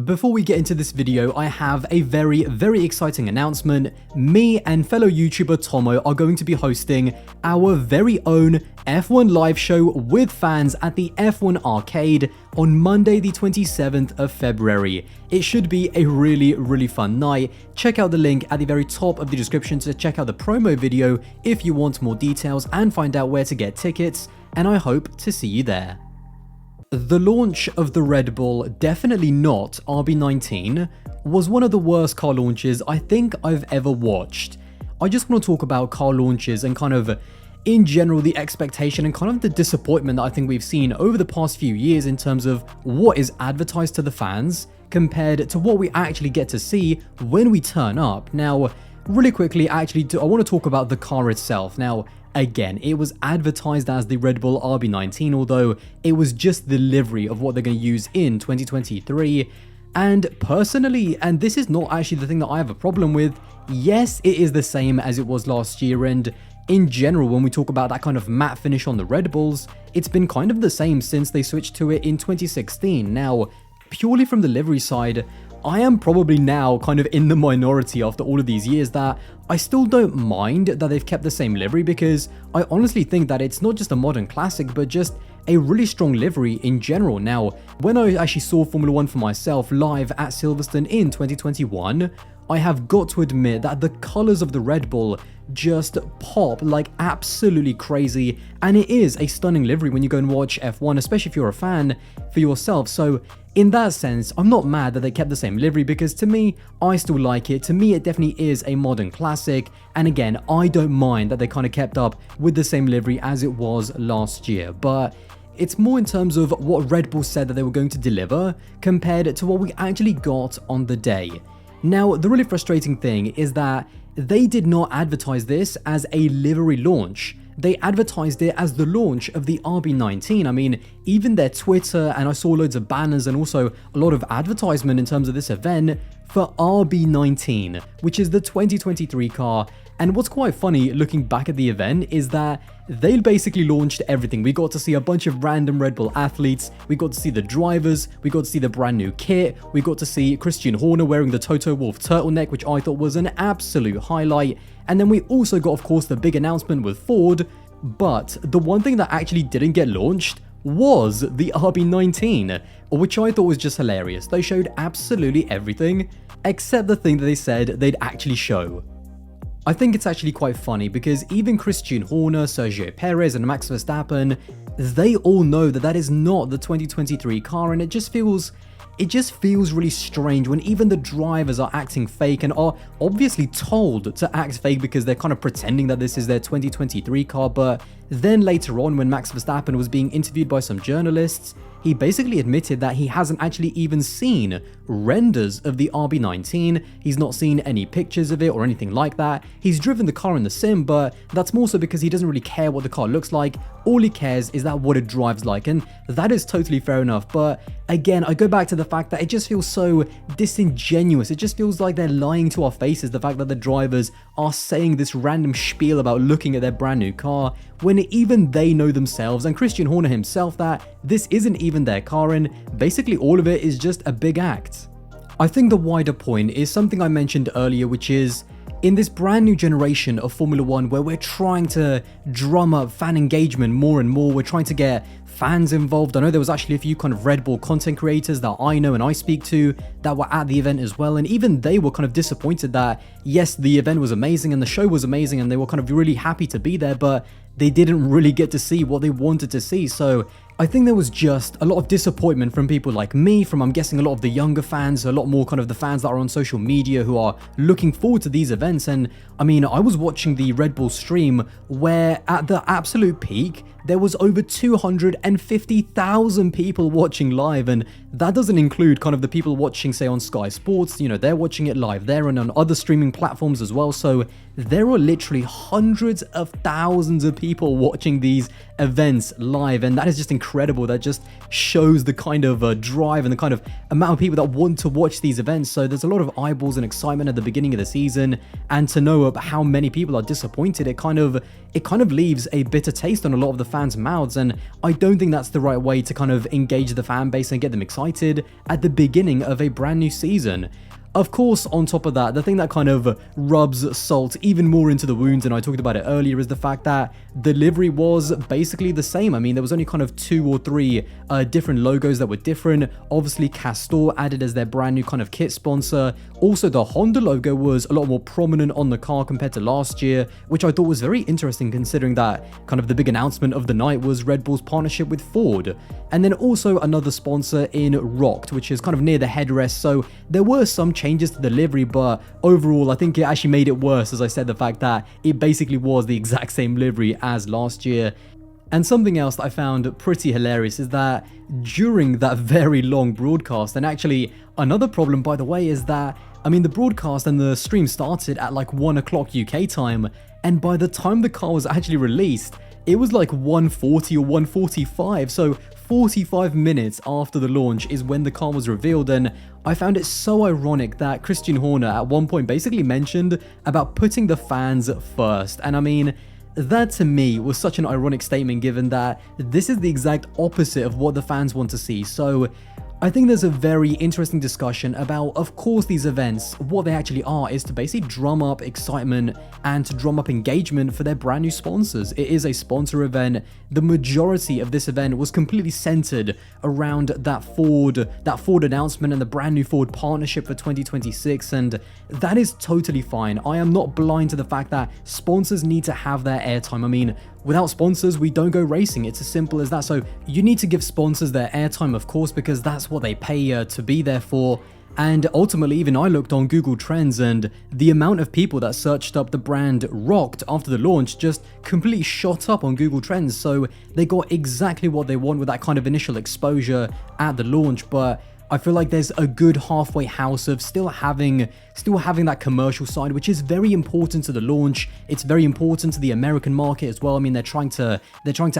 Before we get into this video, I have a very exciting announcement. Me and fellow YouTuber Tomo are going to be hosting our very own F1 live show with fans at the F1 Arcade on Monday the 27th of February. It should be a really fun night. Check out the link at the very top of the description to check out the promo video if you want more details and find out where to get tickets, and I hope to see you there. The launch of the Red Bull, definitely not RB19, was one of the worst car launches I think I've ever watched. I just want to talk about car launches and kind of, in general, the expectation and kind of the disappointment that I think we've seen over the past few years in terms of what is advertised to the fans compared to what we actually get to see when we turn up. Now, really quickly, I want to talk about the car itself. Now, again, it was advertised as the Red Bull RB19, although it was just the livery of what they're going to use in 2023. And personally, and this is not actually the thing that I have a problem with, yes, it is the same as it was last year, and in general, when we talk about that kind of matte finish on the Red Bulls, it's been kind of the same since they switched to it in 2016. Now, purely from the livery side, I am probably now kind of in the minority after all of these years that I still don't mind that they've kept the same livery, because I honestly think that it's not just a modern classic, but just a really strong livery in general. Now, when I actually saw Formula 1 for myself live at Silverstone in 2021, I have got to admit that the colors of the Red Bull just pop like absolutely crazy, and it is a stunning livery when you go and watch F1, especially if you're a fan for yourself. So in that sense, I'm not mad that they kept the same livery, because to me, I still like it. To me, it definitely is a modern classic, and again, I don't mind that they kind of kept up with the same livery as it was last year, but it's more in terms of what Red Bull said that they were going to deliver compared to what we actually got on the day. Now, the really frustrating thing is that they did not advertise this as a livery launch. They advertised it as the launch of the RB19. I mean, even their Twitter, and I saw loads of banners and also a lot of advertisement in terms of this event for RB19, which is the 2023 car. And what's quite funny looking back at the event is that they basically launched everything. We got to see a bunch of random Red Bull athletes, we got to see the drivers, we got to see the brand new kit, we got to see Christian Horner wearing the Toto Wolff turtleneck, which I thought was an absolute highlight. And then we also got, of course, the big announcement with Ford, but the one thing that actually didn't get launched was the RB19, which I thought was just hilarious. They showed absolutely everything except the thing that they said they'd actually show. I think it's actually quite funny because even Christian Horner, Sergio Perez and Max Verstappen, they all know that that is not the 2023 car, and it just feels really strange when even the drivers are acting fake and are obviously told to act fake because they're kind of pretending that this is their 2023 car. But then later on, when Max Verstappen was being interviewed by some journalists, he basically admitted that he hasn't actually even seen renders of the RB19. He's not seen any pictures of it or anything like that. He's driven the car in the sim, but that's more so because he doesn't really care what the car looks like. All he cares is that what it drives like, and that is totally fair enough. But again, I go back to the fact that it just feels so disingenuous. It just feels like they're lying to our faces, the fact that the drivers are saying this random spiel about looking at their brand new car when even they know themselves, and Christian Horner himself, that this isn't even their car, and basically all of it is just a big act. I think the wider point is something I mentioned earlier, which is in this brand new generation of Formula 1 where we're trying to drum up fan engagement more and more, we're trying to get fans involved. I know there was actually a few kind of Red Bull content creators that I know and I speak to that were at the event as well, and even they were kind of disappointed that yes, the event was amazing and the show was amazing and they were kind of really happy to be there, but they didn't really get to see what they wanted to see. So I think there was just a lot of disappointment from people like me, from I'm guessing a lot of the younger fans, a lot more kind of the fans that are on social media who are looking forward to these events. And I mean, I was watching the Red Bull stream where at the absolute peak, there was over 250,000 people watching live, and that doesn't include kind of the people watching, say, on Sky Sports. You know, they're watching it live there and on other streaming platforms as well. So there are literally hundreds of thousands of people watching these events live, and that is just incredible. That just shows the kind of drive and the kind of amount of people that want to watch these events. So there's a lot of eyeballs and excitement at the beginning of the season, and to know how many people are disappointed, it kind of leaves a bitter taste on a lot of the fans' mouths, and I don't think that's the right way to kind of engage the fan base and get them excited excited at the beginning of a brand new season. Of course, on top of that, the thing that kind of rubs salt even more into the wounds, and I talked about it earlier, is the fact that the livery was basically the same. I mean, there was only kind of 2 or 3 different logos that were different. Obviously, Castor added as their brand new kind of kit sponsor. Also, the Honda logo was a lot more prominent on the car compared to last year, which I thought was very interesting considering that kind of the big announcement of the night was Red Bull's partnership with Ford. And then also another sponsor in Rocked, which is kind of near the headrest. So there were some changes to the livery, but overall, I think it actually made it worse, as I said, the fact that it basically was the exact same livery as last year. And something else that I found pretty hilarious is that during that very long broadcast, and actually another problem, by the way, is that, I mean, the broadcast and the stream started at like 1 o'clock UK time, and by the time the car was actually released, it was like 1:40 or 1:45, so 45 minutes after the launch is when the car was revealed. And I found it so ironic that Christian Horner at one point basically mentioned about putting the fans first. And I mean, that to me was such an ironic statement given that this is the exact opposite of what the fans want to see. So I think there's a very interesting discussion about, of course, these events. What they actually are is to basically drum up excitement and to drum up engagement for their brand new sponsors. It is a sponsor event. The majority of this event was completely centered around that Ford announcement and the brand new Ford partnership for 2026, and that is totally fine. I am not blind to the fact that sponsors need to have their airtime. I mean, without sponsors, we don't go racing. It's as simple as that. So you need to give sponsors their airtime, of course, because that's what they pay to be there for. And ultimately, even I looked on Google Trends, and the amount of people that searched up the brand Rocked after the launch just completely shot up on Google Trends. So they got exactly what they want with that kind of initial exposure at the launch. But I feel like there's a good halfway house of still having that commercial side, which is very important to the launch. It's very important to the American market as well. I mean, they're trying to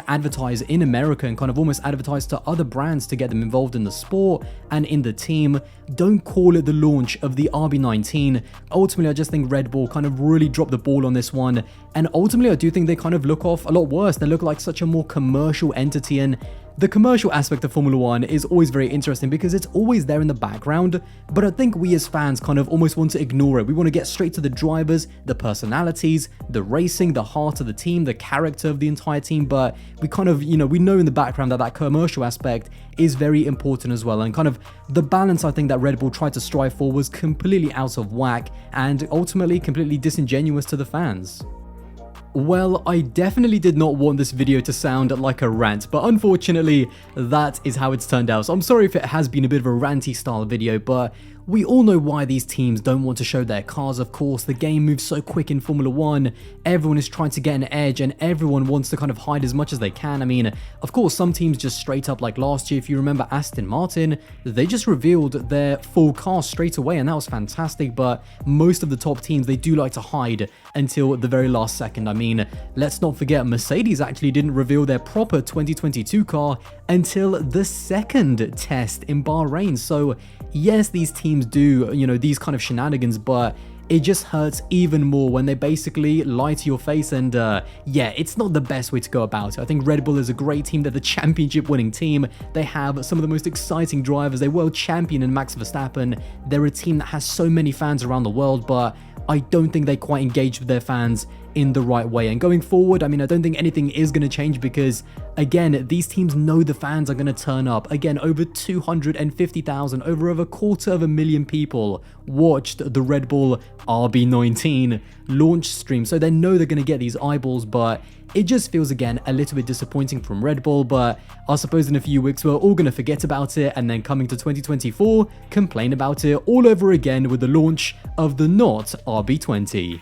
advertise in America and kind of almost advertise to other brands to get them involved in the sport and in the team. Don't call it the launch of the RB19. Ultimately, I just think Red Bull kind of really dropped the ball on this one. And ultimately, I do think they kind of look off a lot worse. They look like such a more commercial entity, and the commercial aspect of Formula 1 is always very interesting because it's always there in the background, but I think we as fans kind of almost want to ignore it. We want to get straight to the drivers, the personalities, the racing, the heart of the team, the character of the entire team, but we kind of, we know in the background that that commercial aspect is very important as well, and kind of the balance I think that Red Bull tried to strive for was completely out of whack and ultimately completely disingenuous to the fans. Well, I definitely did not want this video to sound like a rant, but unfortunately, that is how it's turned out. So I'm sorry if it has been a bit of a ranty style video, but we all know why these teams don't want to show their cars. Of course, the game moves so quick in Formula 1, everyone is trying to get an edge and everyone wants to kind of hide as much as they can. I mean, of course, some teams just straight up, like last year, if you remember Aston Martin, they just revealed their full car straight away and that was fantastic, but most of the top teams, they do like to hide until the very last second. I mean, let's not forget Mercedes actually didn't reveal their proper 2022 car until the second test in Bahrain. So yes, these teams do, these kind of shenanigans, but it just hurts even more when they basically lie to your face, and yeah, it's not the best way to go about it. I think Red Bull is a great team. They're the championship winning team. They have some of the most exciting drivers. They're world champion in Max Verstappen. They're a team that has so many fans around the world, but I don't think they quite engage with their fans in the right way. And going forward, I mean, I don't think anything is going to change because, again, these teams know the fans are going to turn up. Again, over 250,000, over a 250,000 people watched the Red Bull RB19 launch stream. So they know they're going to get these eyeballs, but it just feels, again, a little bit disappointing from Red Bull. But I suppose in a few weeks, we're all going to forget about it. And then coming to 2024, complain about it all over again with the launch of the not RB20.